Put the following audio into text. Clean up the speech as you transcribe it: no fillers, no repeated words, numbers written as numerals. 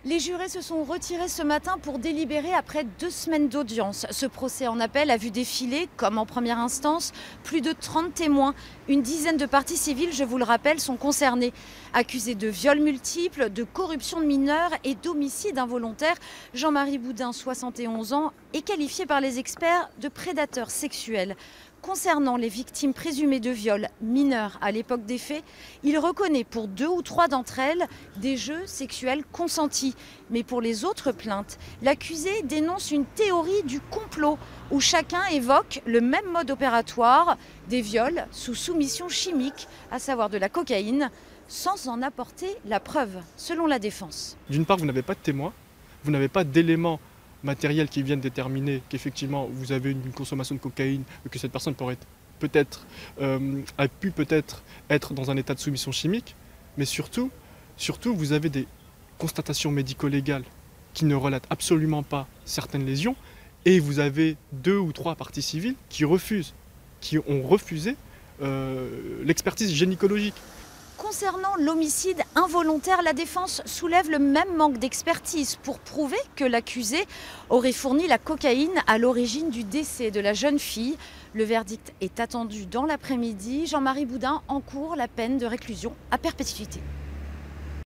Les jurés se sont retirés ce matin pour délibérer après 2 semaines d'audience. Ce procès en appel a vu défiler, comme en première instance, plus de 30 témoins. Une dizaine de parties civiles, je vous le rappelle, sont concernées. Accusés de viols multiples, de corruption de mineurs et d'homicide involontaire, Jean-Marie Boudin, 71 ans, est qualifié par les experts de prédateur sexuel. Concernant les victimes présumées de viols mineurs à l'époque des faits, il reconnaît pour 2 ou 3 d'entre elles des jeux sexuels consentis. Mais pour les autres plaintes, l'accusé dénonce une théorie du complot où chacun évoque le même mode opératoire, des viols sous soumission chimique, à savoir de la cocaïne, sans en apporter la preuve, selon la défense. D'une part, vous n'avez pas de témoins, vous n'avez pas d'éléments matériels qui viennent déterminer qu'effectivement vous avez une consommation de cocaïne, que cette personne a pu peut-être être dans un état de soumission chimique, mais surtout vous avez des constatations médico-légales qui ne relatent absolument pas certaines lésions, et vous avez 2 ou 3 parties civiles qui ont refusé l'expertise gynécologique. Concernant l'homicide involontaire, la défense soulève le même manque d'expertise pour prouver que l'accusé aurait fourni la cocaïne à l'origine du décès de la jeune fille. Le verdict est attendu dans l'après-midi. Jean-Marie Boudin encourt la peine de réclusion à perpétuité.